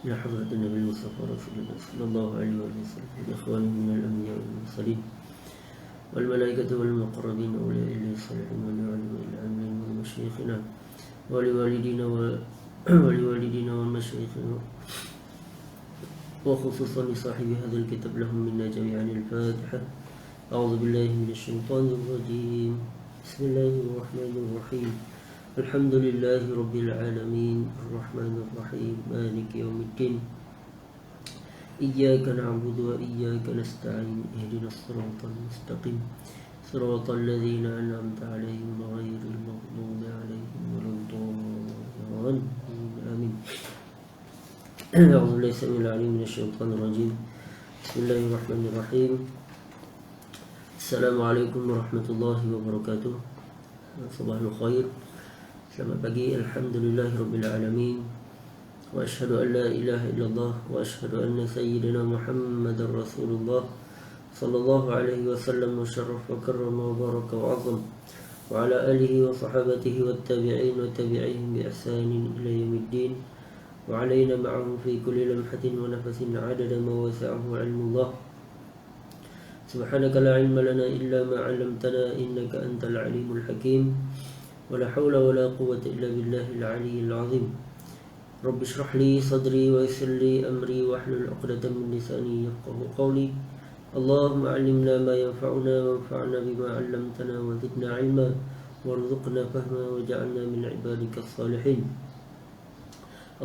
إلى حضرة النبي المصطفى رسول الله صلى الله عليه وسلم إخوانه من الأنبياء والمرسلين والملائكة والمقربين أولياء الله الصالحين ولعلماء العاملين ومشايخنا ولوالدينا ومشايخنا وخصوصا لصاحب هذا الكتاب لهم منا جميعا الفاتحة. أعوذ بالله من الشيطان الرجيم. بسم الله الرحمن الرحيم. الحمد لله رب العالمين الرحمن الرحيم مالك يوم الدين إياك نعبد وإياك نستعين اهدنا الصراط المستقيم صراط الذين أنعمت عليهم غير المغضوب عليهم ولا الضالين آمين. أعوذ بالله السميع العليم من الشيطان الرجيم. بسم الله الرحمن الرحيم. السلام عليكم ورحمة الله وبركاته. صباح الخير. Selamat pagi. Alhamdulillahirabbil alamin. Wa asyhadu an la ilaha illallah wa asyhadu anna sayyidina Muhammadar Rasulullah sallallahu alaihi wasallam wa syarrafa wa karrama wa baraka wa azam wa ala alihi wa sahabatihi wat tabi'in wa tabi'ihim bi ihsanin ila yaumiddin wa alaina ma'ahum fi kulli lamhatin wa nafasin 'adada ma wasi'ahu 'ilmullah. Subhanaka la 'ilma lana illa ma 'allamtana innaka antal 'alimul hakim. ولا حول ولا قوة إلا بالله العلي العظيم. رب اشرح لي صدري ويسر لي أمري واحلل عقدة من لساني يفقهوا قولي. اللهم علمنا ما ينفعنا وانفعنا بما علمتنا وزدنا علما وارزقنا فهما واجعلنا من عبادك الصالحين.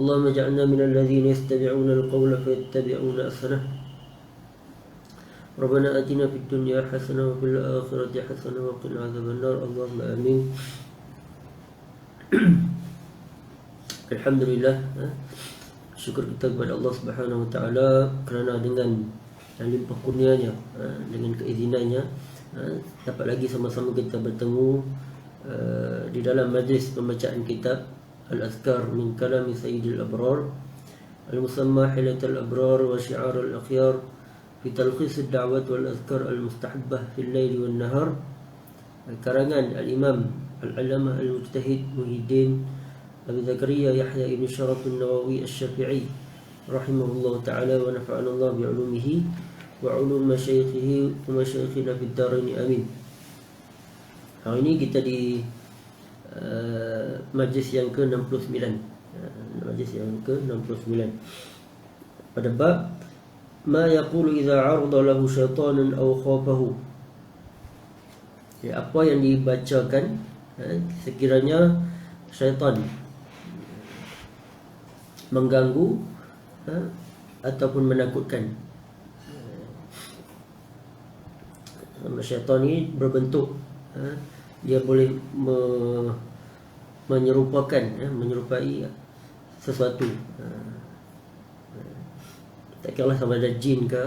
اللهم اجعلنا من الذين يستمعون القول فيتبعون أحسنه. ربنا آتنا في الدنيا حسنة وفي الآخرة حسنة وقنا عذاب النار. اللهم آمين. Alhamdulillah, syukur kita kepada Allah Subhanahu Wa Taala kerana dengan limpah kurnianya, dengan keizinannya, dapat lagi sama-sama kita bertemu di dalam majlis pembacaan kitab Al-Azkar min Kalami Sayyidil Abrar Al-Musamma Hilatul Abrar wa Syi'ar Al-Akhyar fi Talkhis Ad-Da'wat wal Azkar Al-Mustahabbah fil Lail wan Nahar, karangan Al-Imam Al-Allamah Al-Mujtahid Muhyiddin Abi Zakaria Yahya ibn Sharaf An-Nawawi Asy-Syafi'i rahimahullah ta'ala wa nafa'ana Allah bi'ulumihi wa 'ulum masyayikhihi wa masyayikhina fid dharain amin. Hari ini kita di majlis yang ke-69. Majlis yang ke-69 pada bab ma yaqulu idza 'arada lahu syaitanun aw khafahu. Apa yang dibacakan sekiranya syaitan mengganggu ataupun menakutkan. Syaitan ini berbentuk, dia boleh menyerupai sesuatu, tak kira lah sama ada jin ke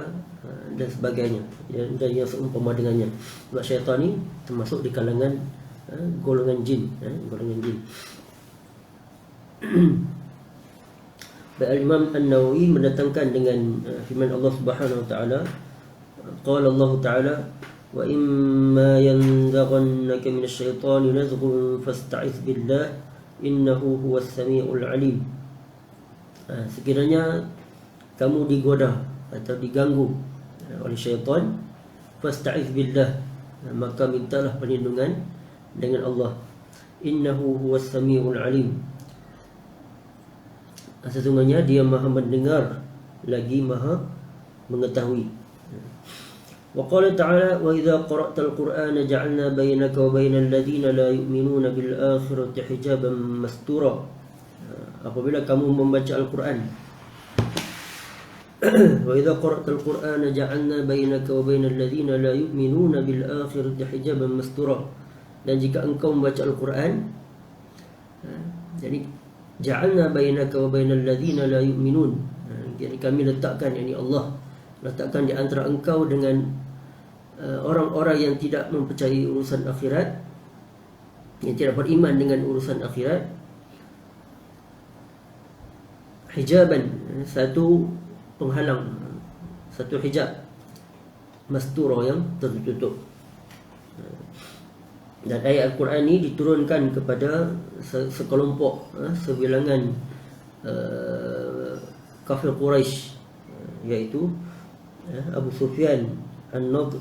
dan sebagainya, dan yang seumpama dengannya. Sebab syaitan ni termasuk di kalangan golongan jin, golongan jin. Al-Imam An-Nawawi mendatangkan dengan firman Allah Subhanahu Wa Taala, qala Allah Taala wa imma yanzaghannaka minasy syaitani nazghun fasta'iz billah innahu huwas samiul alim. Sekiranya kamu digoda atau diganggu oleh syaitan, fasta'iz billah, maka mintalah perlindungan dengan Allah. Innahu huwas samiul alim, sesungguhnya dia maha mendengar lagi maha mengetahui. Wa qala ta'ala wa idza qara'tal qur'ana ja'alna bainaka wa bainal ladzina la yu'minuna bil akhirati hijaban mastura. Apabila kamu membaca Al-Quran, wa idza qara'tal qur'ana ja'alna bainaka wa bainal ladzina la yu'minuna bil akhirati hijaban mastura. Dan jika engkau membaca Al-Quran, jadi ja'alna bainaka wa bainal ladzina la yu'minun, jadi kami letakkan, yakni Allah letakkan di antara engkau dengan orang-orang yang tidak mempercayai urusan akhirat, yang tidak beriman dengan urusan akhirat, hijaban, satu penghalang, satu hijab, mastura, yang tertutup. Dan ayat Al-Quran ini diturunkan kepada sekelompok, sebilangan kafir Quraisy, iaitu Abu Sufyan, An-Nadr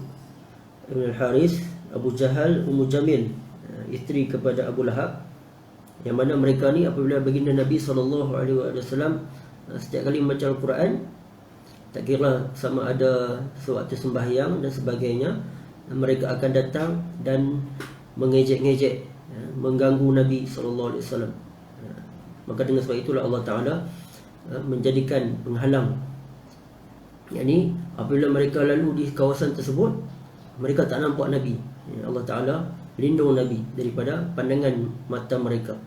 Ibn al-Harith, Abu Jahal, Ummu Jamil, isteri kepada Abu Lahab, yang mana mereka ni apabila baginda Nabi SAW setiap kali membaca Al-Quran, tak kira sama ada sewaktu sembahyang dan sebagainya, mereka akan datang dan mengejek-ngejek, mengganggu Nabi SAW. Maka dengan sebab itulah Allah Ta'ala menjadikan penghalang, yakni apabila mereka lalu di kawasan tersebut, mereka tak nampak Nabi. Allah Ta'ala lindung Nabi daripada pandangan mata mereka.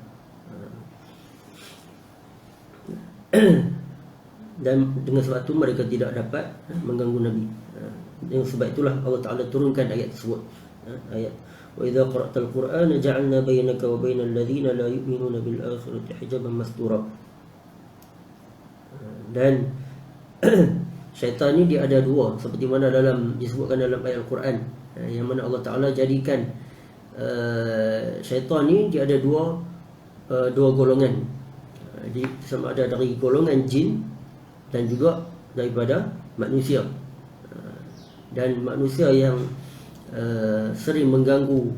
Dan dengan sebab itu mereka tidak dapat mengganggu Nabi. Dengan sebab itulah Allah Ta'ala turunkan ayat tersebut, ayat wa idza qara'tal Qur'ana ja'alna bainaka wa bainal ladzina la yu'minuna bil akhirati hijaban mastura. Dan syaitan ni dia ada dua, seperti mana disebutkan dalam ayat Al-Quran, yang mana Allah Ta'ala jadikan syaitan ni dia ada dua golongan. Jadi sama ada dari golongan jin dan juga daripada manusia. Dan manusia yang sering mengganggu,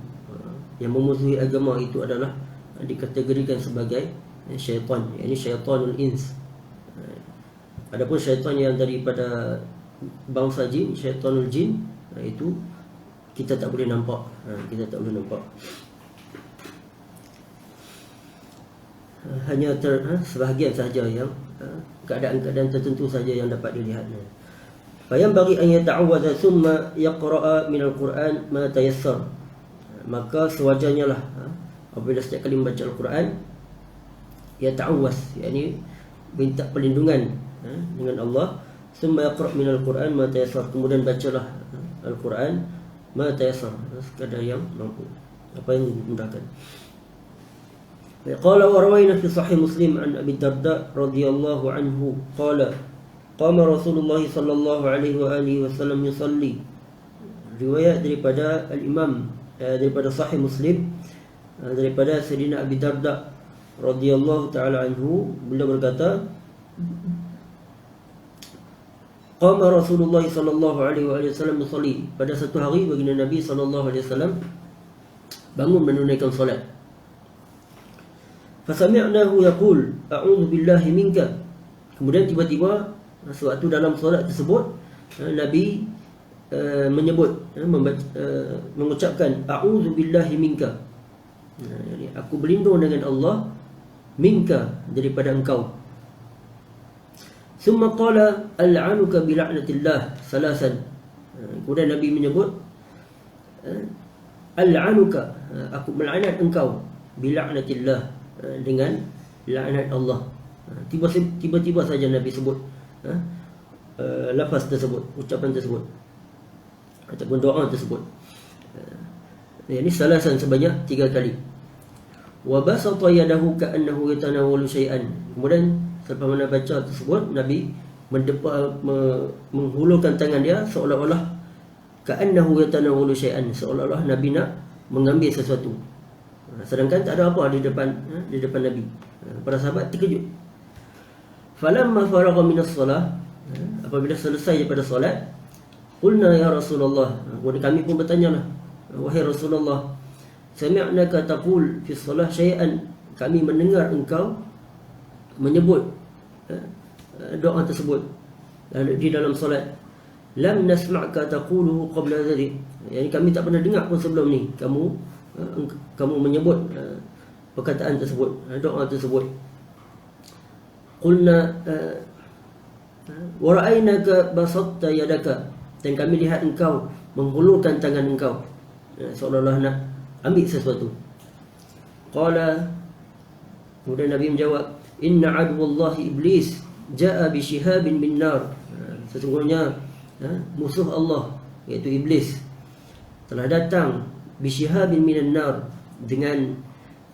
yang memusuhi agama itu adalah dikategorikan sebagai syaitan, yakni syaitanul ins. Adapun syaitan yang daripada bangsa jin, syaitanul jin, itu kita tak boleh nampak. Hanya sebahagian sahaja yang keadaan-keadaan tertentu saja yang dapat dilihat. Fayam bagi an yata'awwadha thumma yaqra'a min al-Quran ma tayassar. Maka sewajarnya lah apabila setiap kali membaca Al-Quran, yata'awwadh, yakni minta perlindungan dengan Allah. Thumma yaqra' min al-Quran ma tayassar, kemudian bacalah Al-Quran ma tayassar, sekadar yang mampu, apa yang dimudahkan. Qala wa rawayna fi sahih Muslim an Abi Darda radhiyallahu anhu qala qama Rasulullah sallallahu alaihi wa alihi wasallam yusalli. Riwayat daripada al-Imam, daripada sahih Muslim, daripada Sayyidina Abi Darda radhiyallahu taala anhu, beliau berkata, qama Rasulullah sallallahu alaihi wasallam yusalli. Pada satu hari baginda Nabi sallallahu alaihi wasallam bangun menunaikan solat. Fasami'nahu yaqul a'udzu billahi minka. Kemudian tiba-tiba sewaktu dalam solat tersebut, Nabi menyebut, mengucapkan a'udzu billahi minka, aku berlindung dengan Allah, minka, daripada engkau. Thumma qala al'anuka bi la'natillah salasan. Kemudian Nabi menyebut al'anuka, aku melaknat engkau, bi la'natillah, dengan laknat Allah. Tiba-tiba saja Nabi sebut lafaz tersebut, ucapan tersebut ataupun doa tersebut. Ini salasan, sebanyak 3 kali. Wa basata yadahu ka'annahu yatanawalu syai'an. Kemudian selepas mana baca tersebut, Nabi menghulurkan tangan dia seolah-olah ka'annahu yatanawalu syai'an, seolah-olah Nabi nak mengambil sesuatu, sedangkan tak ada apa di depan Nabi. Para sahabat terkejut. Falamma faragha minas salah, apabila selesai daripada solat, qulna ya Rasulullah, kami pun bertanyalah, wahai Rasulullah, sami'naka taqul fi salah syai'an, kami mendengar engkau menyebut doa tersebut di dalam solat. Lam nasma'ka taquluhu qabla dhalik, yani kami tak pernah dengar pun sebelum ni kamu menyebut perkataan tersebut, doa tersebut. Qulna wa ra'aynaka basatta yadaka, dan kami lihat engkau menghulurkan tangan engkau seolah-olah nak ambil sesuatu. Qala, kemudian Nabi menjawab, inna aduwallahi iblis ja'a bi shihabin min nar, sesungguhnya musuh Allah iaitu iblis telah datang bisyihabin minan nar, dengan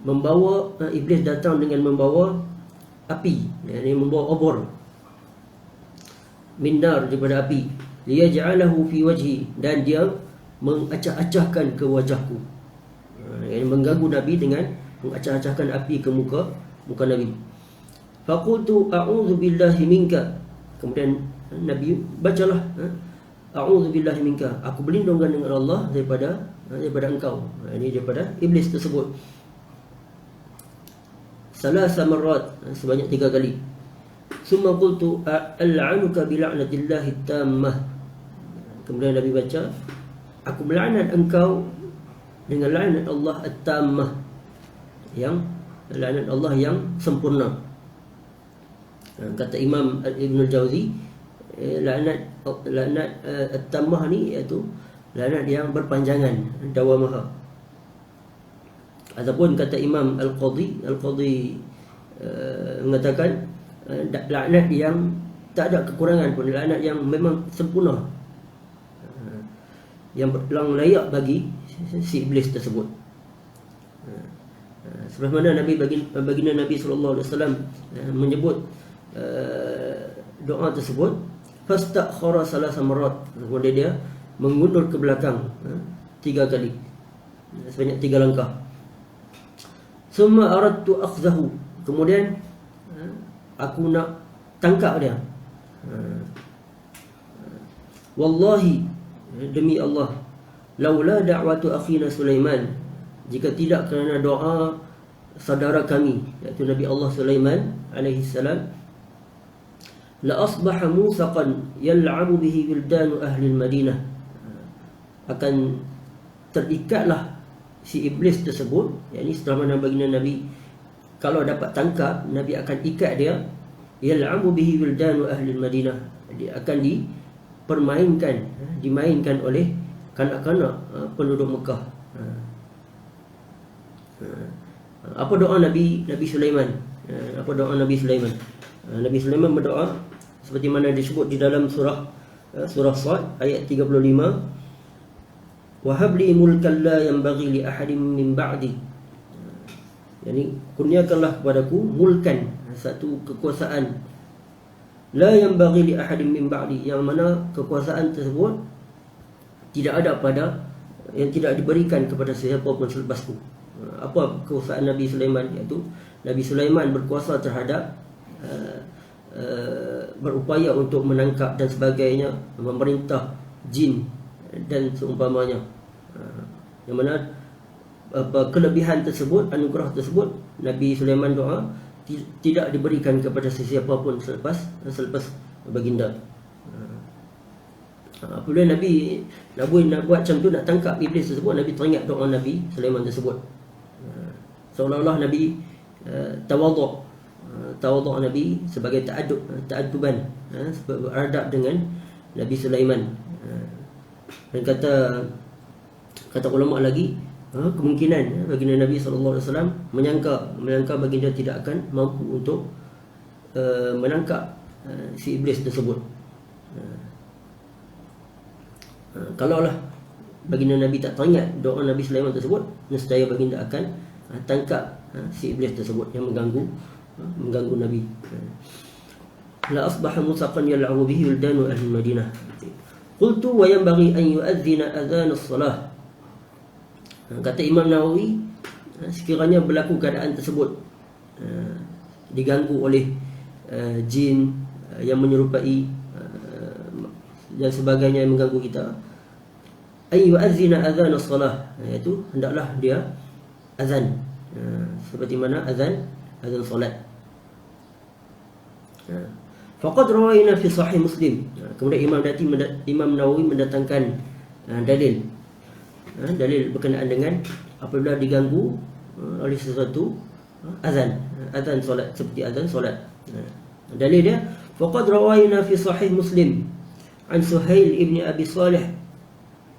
membawa, iblis datang dengan membawa api, yakni membawa obor, min nar, daripada api, liyaj'alahu fi wajhi, dan dia mengacah-acahkan ke wajahku, yakni mengganggu Nabi dengan mengacah-acahkan api ke muka Nabi. Faqultu a'udzu billahi minka. Kemudian Nabi bacalah, a'udzu billahi minka, aku berlindung dengan Allah daripada engkau. Ini daripada iblis tersebut. Salasa marrat, sebanyak 3 kali. Summa qultu al'anuka bi la'natillahi tammah. Kemudian Nabi baca, aku melaknat engkau dengan laknat Allah at-tammah, yang laknat Allah yang sempurna. Kata Imam Ibn Al-Jawzi, laknat at-tammah ni iaitu laknat yang berpanjangan, dawamaha. Ataupun kata Imam Al-Qadhi mengatakan laknat yang tak ada kekurangan pun, laknat yang memang sempurna, yang layak bagi si iblis tersebut. Sebagaimana baginda Nabi sallallahu alaihi wasallam menyebut doa tersebut, fastakhara salasa marrat, kemudian dia mengundur ke belakang 3 kali, sebanyak 3 langkah. Summa aradtu akhzahu, kemudian aku nak tangkap dia. Wallahi, demi Allah, laula da'watu akhina Sulaiman, jika tidak kerana doa saudara kami, iaitu Nabi Allah Sulaiman alaihi salam, la asbaha musaqan yal'abu bihi wildanu ahli al-Madinah, akan terikatlah si iblis tersebut. Yakni setelah mana baginda Nabi kalau dapat tangkap, Nabi akan ikat dia, yal'abu bihi wildanu ahli al-Madinah, dia akan dimainkan oleh kanak-kanak penduduk Mekah. Apa doa Nabi Sulaiman? Apa doa Nabi Sulaiman? Nabi Sulaiman berdoa seperti mana disebut di dalam surah Sad ayat 35, wa habli mulkan la yanbaghi li ahadin min ba'di. Yani kurniakanlah kepadaku mulkan, satu kekuasaan, la yanbaghi li ahadin min ba'di, yang mana kekuasaan tersebut tidak diberikan kepada siapa pun selepasku. Apa kekuasaan Nabi Sulaiman? Iaitu Nabi Sulaiman berkuasa terhadap berupaya untuk menangkap dan sebagainya, memerintah jin dan seumpamanya. Yang mana kelebihan tersebut, anugerah tersebut, Nabi Sulaiman doa tidak diberikan kepada sesiapa pun selepas baginda. Apabila Nabi nak buat macam tu, nak tangkap iblis tersebut, Nabi teringat doa Nabi Sulaiman tersebut. Seolah-olah Nabi tawaduk Nabi sebagai ta'adduban, beradab dengan Nabi Sulaiman. Dan kata ulama lagi, kemungkinan baginda Nabi sallallahu alaihi wasallam menyangka baginda tidak akan mampu untuk menangkap si iblis tersebut. Kalaulah baginda Nabi tak teringat doa Nabi Sulaiman tersebut, nescaya baginda akan tangkap si iblis tersebut yang mengganggu Nabi. La asbaha musaqan yal'abu bihi wildanu ahli Madinah. Qultu wa yanbaghi an yu'adhdhina adhan as-salah. Kata Imam Nawawi, sekiranya berlaku keadaan tersebut, diganggu oleh jin yang menyerupai dan sebagainya yang mengganggu kita, ay yu'adhdhina adhan as-salah, iaitu hendaklah dia azan, seperti mana azan solat. Faqad rawayna fi sahih Muslim. Kemudian Imam Nawawi mendatangkan dalil berkenaan dengan apabila diganggu oleh sesuatu azan solat, seperti azan solat. Dalil dia, faqad rawayna fi sahih Muslim an Suhail ibn Abi Salih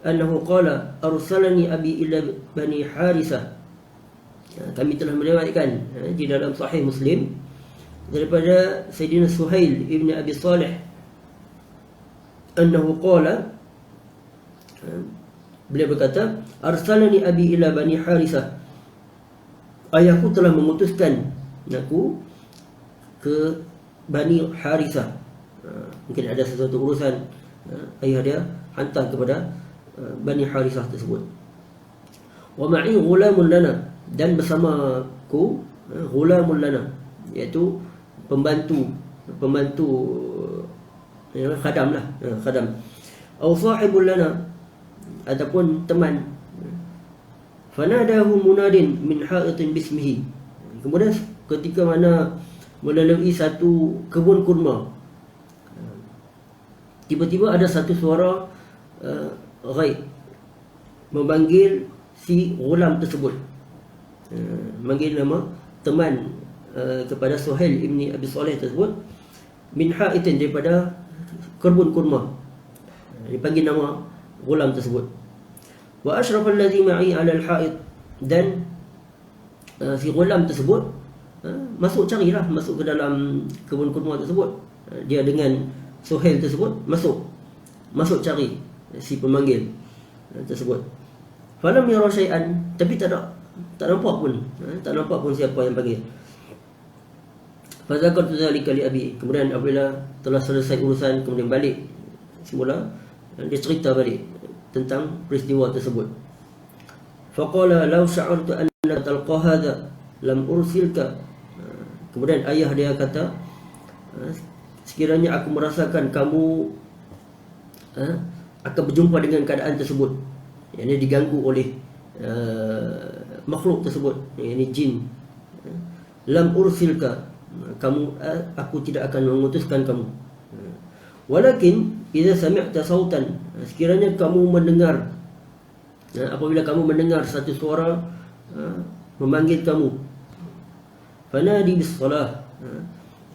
annahu qala arsalani abi ila bani Harithah. Kami telah meriwayatkan di dalam sahih Muslim daripada Sayyidina Suhail ibn Abi Salih annahu qala, beliau berkata, arsalani abi ila bani Harithah, ayahku telah mengutuskan aku ke Bani Harithah. Mungkin ada sesuatu urusan, ayah dia hantar kepada Bani Harithah tersebut. Wa ma'i ghulamun lana, dan bersamaku ghulamun lana, iaitu pembantu khadam lah, khadam. Aw sahibul lana, ataupun teman. Fanadahu munadin min ha'itin bismihi. Kemudian ketika mana melalui satu kebun kurma, tiba-tiba ada satu suara ghaib memanggil si ghulam tersebut, manggil nama teman kepada Suhail ibni Abi Saleh tersebut, min ha'itin, daripada kebun kurma. Dipanggil nama ghulam tersebut. Wa ashraf alladhi ma'i 'ala al-ha'id, dan si ghulam tersebut masuk carilah, masuk ke dalam kebun kurma tersebut. Dia dengan Suhail tersebut masuk cari si pemanggil tersebut. Falam yara syai'an, tapi tak nampak pun siapa yang panggil. Fa zakartu dzalika li abi, kemudian apabila telah selesai urusan, kemudian balik semula, dia cerita balik tentang peristiwa tersebut. Faqala law sya'artu anna talqa hadha lam ursilka. Kemudian ayah dia kata, sekiranya aku merasakan kamu akan berjumpa dengan keadaan tersebut, yang diganggu oleh makhluk tersebut, yakni jin, lam ursilka, aku tidak akan mengutuskan kamu. Walakin idza sami'ta sautan, sekiranya kamu mendengar, apabila kamu mendengar satu suara memanggil kamu, fanadi bis salah,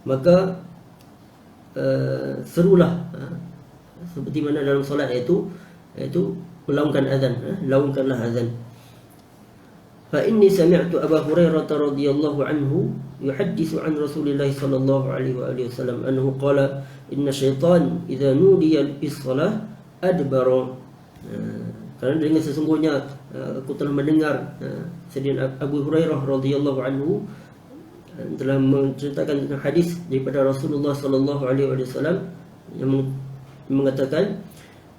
maka serulah, seperti mana dalam solat, iaitu melaungkan azan, laungkanlah azan. Fa inni sami'tu Abu Hurairah radhiyallahu anhu yuhaddithu an Rasulillah sallallahu alaihi wasallam annahu qala inna syaitan idza nudiya bis-shalah adbara. Kerana dengan sesungguhnya aku telah mendengar Sayyidina Abu Hurairah radhiyallahu anhu telah menceritakan tentang hadis daripada Rasulullah sallallahu alaihi wasallam yang mengatakan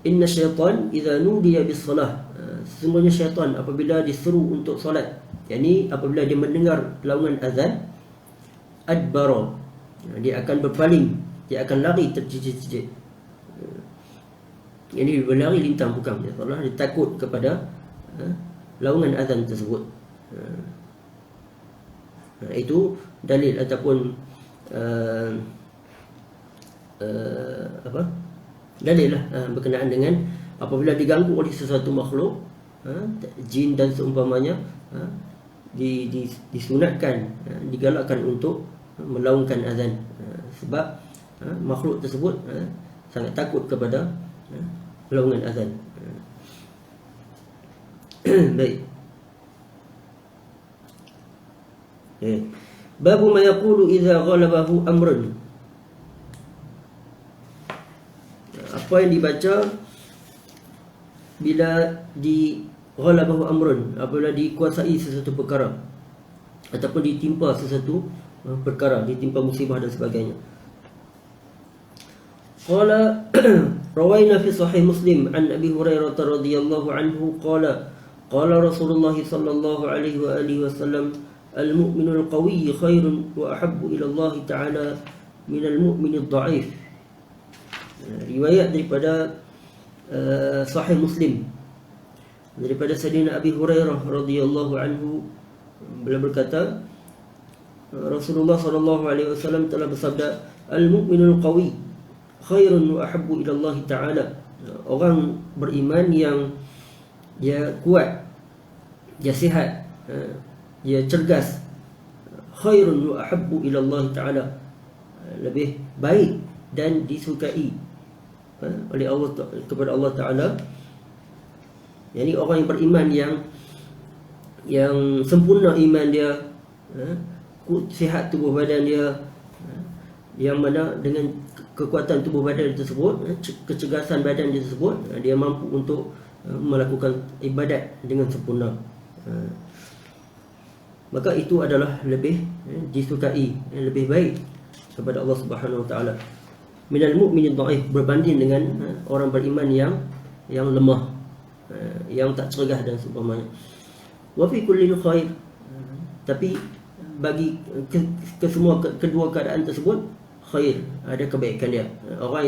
inna syaitan idza nudiya bis-shalah, sesungguhnya syaitan apabila diseru untuk solat, yakni apabila dia mendengar laungan azan, adbara, dia akan berpaling, dia akan lari tercicit-cicit. Ini berlari lintang, bukan dia salah, dia takut kepada laungan azan tersebut. Itu dalil ataupun dalil lah berkenaan dengan apabila diganggu oleh sesuatu makhluk, jin dan seumpamanya, disunatkan, digalakkan untuk melaungkan azan, sebab makhluk tersebut sangat takut kepada laungan azan. Baik. Babu ma yaqulu idza ghalabahu amrun. Apa yang dibaca bila ghalabahu amrun, apabila dikuasai sesuatu perkara ataupun ditimpa sesuatu perkara, ditimpa musibah dan sebagainya. Qala rawaina fi sahih Muslim an Abi Hurairah radhiyallahu anhu qala qala Rasulullah sallallahu alaihi wa alihi wasallam al-mu'minu al-qawi khairun wa ahabbu ila Allah ta'ala min al-mu'min ad-dha'if. Riwayat daripada sahih Muslim daripada Sayyidina Abi Hurairah radhiyallahu anhu, beliau berkata Rasulullah sallallahu alaihi wasallam telah bersabda, al-mu'minul qawi khairun wa ahabbu ila Allah ta'ala. Orang beriman yang dia kuat, dia sihat, dia cergas, khairun wa ahabbu ila Allah ta'ala, lebih baik dan disukai oleh Allah, kepada Allah Ta'ala. Yani orang yang beriman yang sempurna iman dia, sihat tubuh badan dia, yang mana dengan kekuatan tubuh badan tersebut, kecergasan badan dia tersebut, dia mampu untuk melakukan ibadat dengan sempurna. Maka itu adalah lebih disukai, lebih baik kepada Allah Subhanahu Wa Taala. Minal mu'min dhaif, berbanding dengan orang beriman yang lemah, yang tak cergas dan seumpamanya. Wa fi kulli khair, tapi bagi kesemua kedua keadaan tersebut khair, ada kebaikan dia. Orang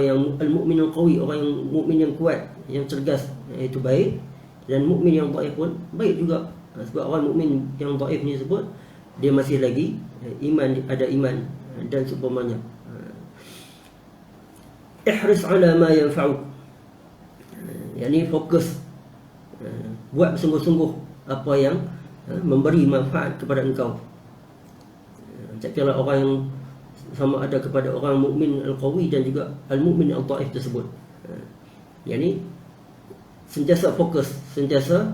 yang al-mu'min al-qawi, orang yang mukmin yang kuat, yang cergas, itu baik. Dan mukmin yang dhaif pun baik juga. Sebab orang mukmin yang dhaif ni sebut dia masih lagi iman, ada iman dan seumpamanya. Ihris ala ma yanfa'uk, yakni fokus, buat sungguh-sungguh apa yang memberi manfaat kepada engkau. Tak kira orang yang sama ada kepada orang mukmin al-qawi dan juga al-mukmin al-dhaif tersebut. Yakni sentiasa fokus, sentiasa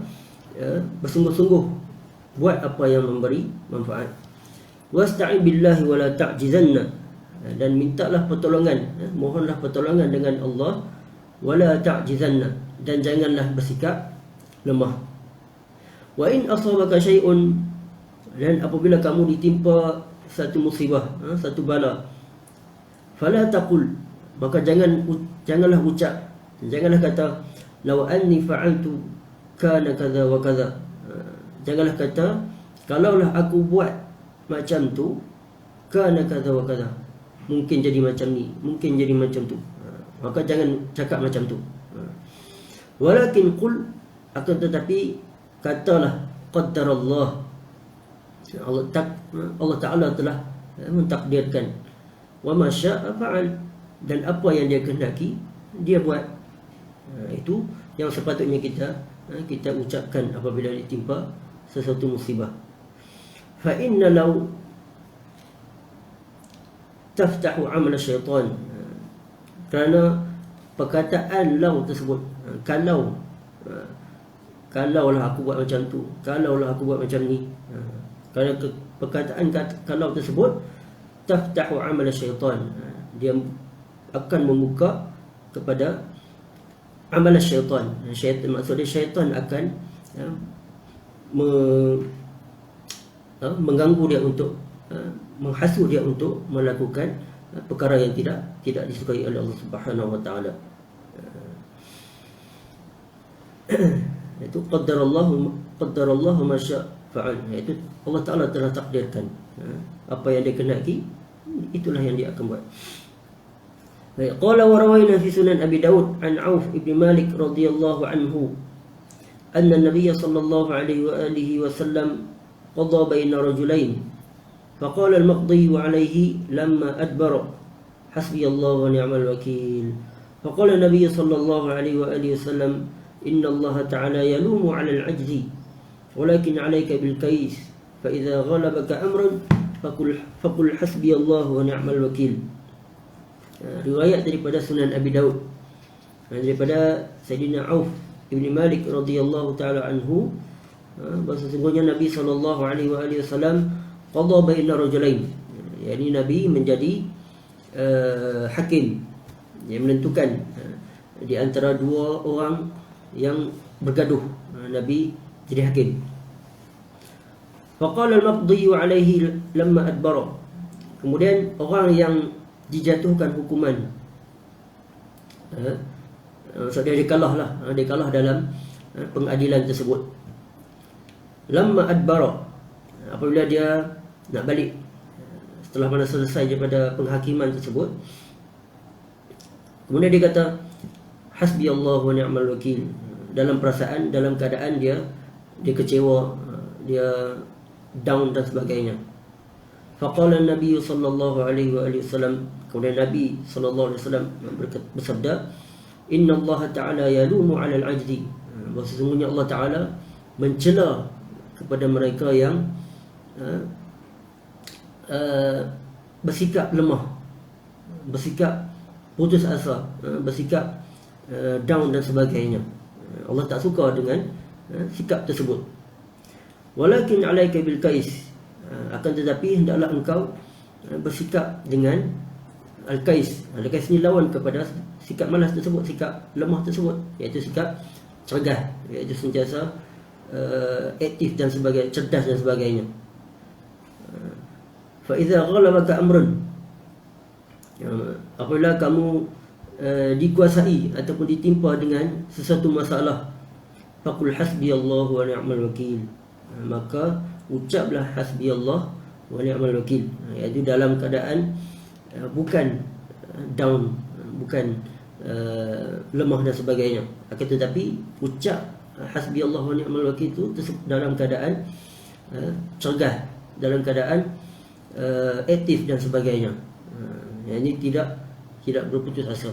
bersungguh-sungguh buat apa yang memberi manfaat. Wasta'in billahi wala ta'jizanna, dan mintalah pertolongan, mohonlah pertolongan dengan Allah, wala ta'jizanna, dan janganlah bersikap lemah. Wa in asabaka syai'un, dan apabila kamu ditimpa satu musibah, satu bala, fala taqul, maka janganlah ucap, janganlah kata law anni fa'altu kana kadza wa kadza. Janganlah kata kalaulah aku buat macam tu, kana kadza wa kadza, mungkin jadi macam ni, mungkin jadi macam tu. Maka jangan cakap macam tu. Walakin qul, akan tetapi katalah qaddarallah, Allah Ta'ala telah mentakdirkan, wa ma syaa fa'al, dan apa yang dia kehendaki dia buat. Itu yang sepatutnya kita ucapkan apabila ditimpa sesuatu musibah. Fa inna law taftahu amal syaitan, kerana perkataan law tersebut, kalaulah aku buat macam tu, kalaulah aku buat macam ni, kerana perkataan kalau tersebut taftahu amal syaitan, dia akan membuka kepada amal syaitan. Syaitan, maksudnya syaitan akan mengganggu dia untuk menghasut dia untuk melakukan perkara yang tidak disukai oleh Allah Subhanahu wa taala. Itu qaddarallahu ma syaa fa'al, iaitu Allah Taala telah takdirkan apa yang dia kehendaki, itulah yang dia akan buat. Qala wa rawayna fi sunan Abi Daud an Auf ibn Malik radhiyallahu anhu anna an-nabiy sallallahu alaihi wa alihi wasallam qada baina rajulain faqala al-maqdi alayhi lamma adbara hasbiyallahu wa ni'mal wakeel. Faqala an-nabiy sallallahu alaihi wa alihi wasallam inna Allah ta'ala yalumu 'ala al-'ajzi walakin 'alayka bil kays fa idza ghalabaka amrun faqul hasbiyallahu wa ni'mal wakeel. Riwayat daripada Sunan Abi Daud daripada Sayyidina Auf ibn Malik radhiyallahu taala anhu, bahawa sesungguhnya Nabi sallallahu alaihi wasallam qada baina rajulain, yakni Nabi menjadi hakim, yang menentukan di antara dua orang yang bergaduh. Nabi jadi hakim. Faqala al-maqdi alaihi lamma adbara, kemudian orang yang dijatuhkan hukuman, maksudnya dia kalah lah, dia kalah dalam pengadilan tersebut. Lamma adbara, apabila dia nak balik setelah mana selesai daripada penghakiman tersebut, kemudian dia kata hasbiyallahu wa ni'mal wakeel, dalam perasaan, dalam keadaan dia kecewa, dia down dan sebagainya. Faqala an-nabiy sallallahu alaihi wasallam, kemudian Nabi sallallahu alaihi wasallam bersabda, inna Allah ta'ala yalumu 'ala al-'ajzi, bahawa sesungguhnya Allah Ta'ala mencela kepada mereka yang bersikap lemah, bersikap putus asa, bersikap down dan sebagainya. Allah tak suka dengan sikap tersebut. Walakin 'alaika bil kais, akan tetapi hendaklah engkau bersikap dengan al-kais. Al-kais ni lawan kepada sikap malas tersebut, sikap lemah tersebut, iaitu sikap cergas, iaitu sentiasa aktif dan sebagainya, cerdas dan sebagainya. Fa idza ghalabaka amrun, apabila kamu dikuasai ataupun ditimpa dengan sesuatu masalah, faqul hasbiyallahu wa ni'mal wakeel, maka ucaplah hasbiyallah wa ni'mal wakil, iaitu dalam keadaan bukan down, bukan lemah dan sebagainya, akan tetapi ucap hasbiyallah wa ni'mal wakil itu dalam keadaan cergah, dalam keadaan aktif dan sebagainya. Ini tidak berputus asa.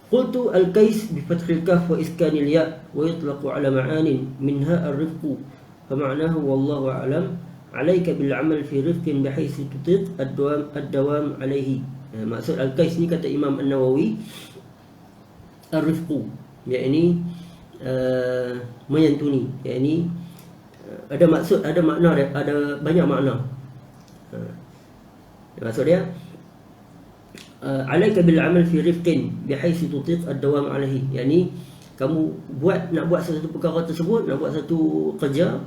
Qultu al-kais bi fathil kaf wa iskanil ya wa yutlaqu ala ma'anin minha ar-rifqu fa ma'nahu wallahu a'lam alayka bil 'amal fi rifqin bihaitsu tutiq ad-dawam alayhi. Maksud al-kais ni kata Imam An-Nawawi, ar-rifqu yakni menyantuni, yakni ada maksud, ada makna, ada banyak makna. Maksud dia alaika bil amal fi rifqin bihaitsu tutiq ad-dawam alaihi, yakni kamu nak buat sesuatu perkara tersebut, nak buat satu kerja,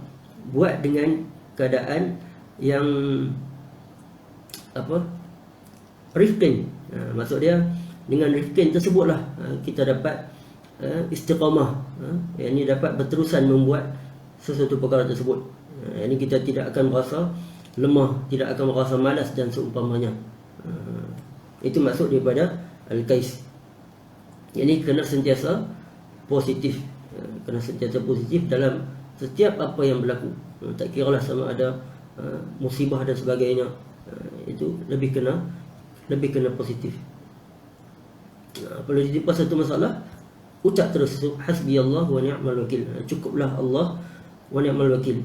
buat dengan keadaan yang rifqin. Maksud dia dengan rifqin tersebutlah kita dapat istiqamah, yakni dapat berterusan membuat sesuatu perkara tersebut. Ini kita tidak akan merasa lemah, tidak akan merasa malas dan seumpamanya. Itu maksud daripada al-kais. Ini kena sentiasa positif, kena sentiasa positif dalam setiap apa yang berlaku. Tak kiralah sama ada musibah dan sebagainya, itu lebih kena positif. Apabila ditimpa satu masalah, ucap terus hasbiyallah wa ni'mal wakil, cukuplah Allah wa ni'mal wakil.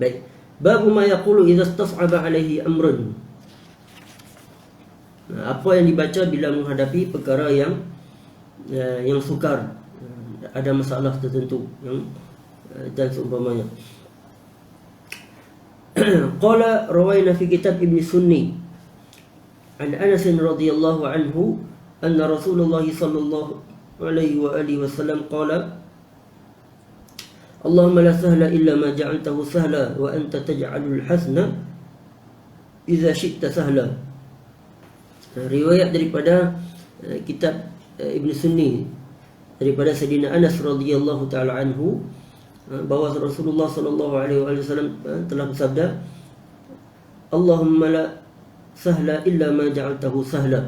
Baik. Bab ma yaqulu idza istas'aba alaihi amrun. Apa yang dibaca bila menghadapi perkara yang sukar, ada masalah tertentu yang dan seumpamanya. Qala rawayna fi kitab Ibn Sunni an Anas radhiyallahu anhu anna Rasulullah sallallahu alaihi wa alihi wasallam qala Allahumma la sahla illa ma ja'altahu sahla wa anta taj'alul hazna idza syi'ta sahla. Riwayat daripada kitab Ibn Sunni daripada Sayyidina Anas radhiyallahu taala anhu, bahawa Rasulullah sallallahu alaihi wasallam telah bersabda, Allahumma la sahla illa ma ja'altahu sahla.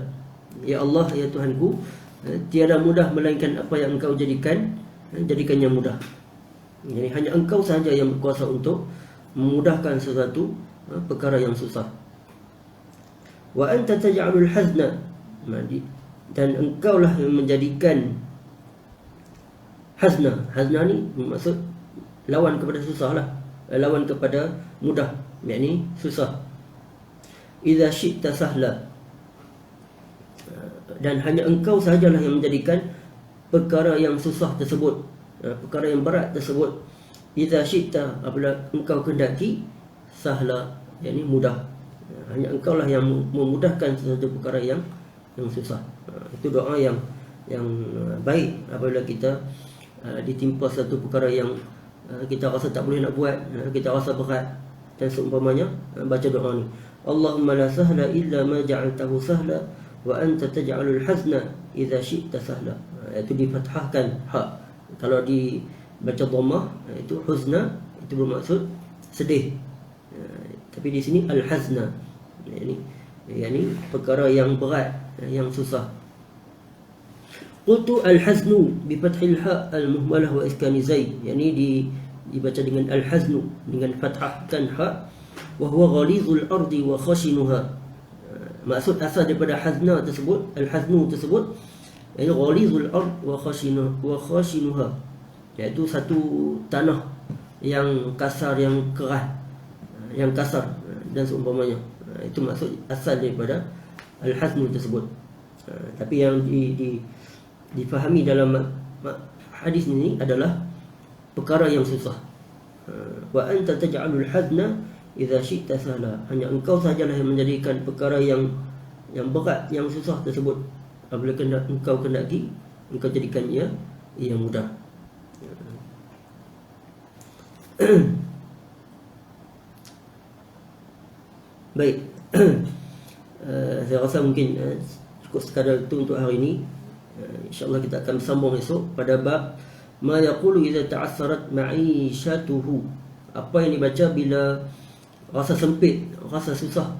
Ya Allah, ya Tuhanku, tiada mudah melainkan apa yang Engkau jadikannya mudah. Jadi hanya Engkau sahaja yang berkuasa untuk memudahkan sesuatu perkara yang susah. Wa anta taj'alul hazna, dan Engkaulah yang menjadikan hazna. Hazna ni maksud lawan kepada susah lah, lawan kepada mudah, yakni susah. Idza syi'ta sahla, dan hanya Engkau sahajalah yang menjadikan perkara yang susah tersebut, perkara yang berat tersebut, idza syi'ta, apabila Engkau kehendaki, sahla, yakni mudah. Hanya Engkau lah yang memudahkan sesuatu perkara yang susah. Itu doa yang baik apabila kita ditimpa satu perkara yang kita rasa tak boleh nak buat, kita rasa berat dan seumpamanya, baca doa ni, Allahumma la sahla illa ma ja'altahu sahla wa anta taj'alul hazna idza syi'ta sahla. Itu difathahkan ha. Kalau dibaca dhammah, itu huzna, itu bermaksud sedih. Tapi di sini al-hazna, yakni perkara yang berat, yang susah. Qultu al-haznu bi fathil ha al-muhmalah wa iskani zai, yakni dibaca dengan al-haznu, dengan fathahkan ha, wa huwa ghalizul ardi wa khashinuha. Maksud asal daripada hazna tersebut, al-haznu tersebut, iaitu ghalizul ard wa khashinuha, iaitu satu tanah yang kasar, yang keras, yang kasar dan seumpamanya. Itu maksud asal daripada al-haznu tersebut. Tapi yang difahami dalam hadis ini adalah perkara yang susah. Wa anta taj'alul hazna idza syi'ta sahla, hanya Engkau sahajalah yang menjadikan perkara yang berat, yang susah tersebut, apabila Engkau kehendaki, Engkau jadikan ia mudah. Baik. Saya rasa mungkin cukup sekadar itu untuk hari ini. InsyaAllah kita akan sambung esok pada bab ma yaqulu idza ta'assarat ma'ishatuhu, apa yang dibaca bila rasa sempit, rasa susah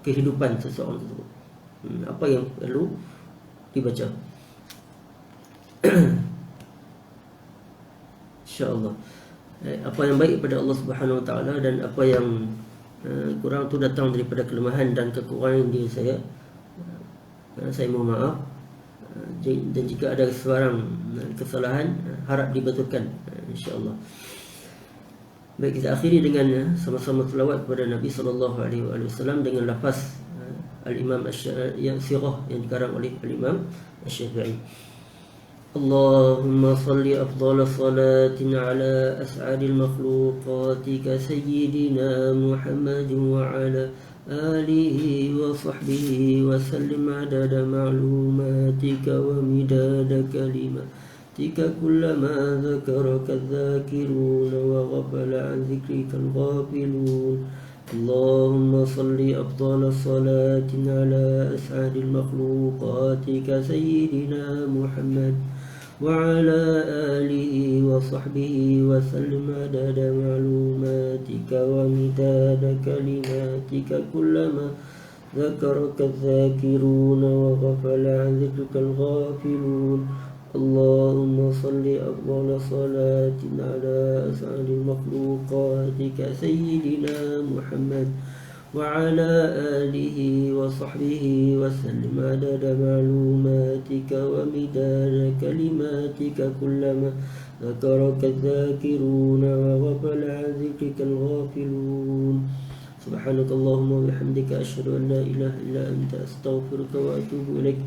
kehidupan seseorang tersebut. Apa yang perlu dibaca. InsyaAllah apa yang baik pada Allah Subhanahu Wa Taala dan apa yang kurang tu datang daripada kelemahan dan kekurangan diri saya mohon maaf. Dan jika ada sebarang kesalahan harap dibetulkan, insya-Allah. Baik, kita akhiri dengan sama-sama selawat kepada Nabi sallallahu alaihi wasallam dengan lafaz al-Imam yang sirah yang dikarang oleh al-Imam Asy-Syafi'i. Allahumma salli afdhala salatin ala as'adil makhluqati ka sayyidina Muhammadin wa ala آله وصحبه وسلم عدد معلوماتك ومداد كلماتك كلما ذكرك الذاكرون وغفل عن ذكرك الغافلون اللهم صل أفضل الصلاة على أسعد المخلوقات كسيدنا محمد وعلى آله وصحبه وسلم عدد معلوماتك ومداد كلماتك كلما ذكرك الذاكرون وغفل عن ذكرك الغافلون اللهم صل أفضل صلاة على أسعد المخلوقات كسيدنا محمد وعلى آله وصحبه وسلم عدد معلوماتك ومداد كلماتك كلما ذكرك الذاكرون وغفل عن ذكرك الغافلون سبحانك اللهم وبحمدك أشهد أن لا إله إلا أنت أستغفرك وأتوب إليك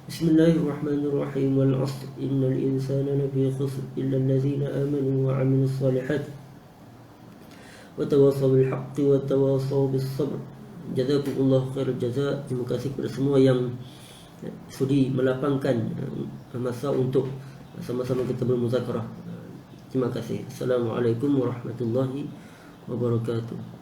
بسم الله الرحمن الرحيم والعصر إن الإنسان لفي خسر إلا الذين آمنوا وعملوا الصالحات وتواصوا بالحق وتواصوا بالصبر. Jazakumullah khairul jazaa. Terima kasih kepada semua yang sudi melapangkan masa untuk sama-sama kita bermuzakarah. Terima kasih. Assalamualaikum warahmatullahi wabarakatuh.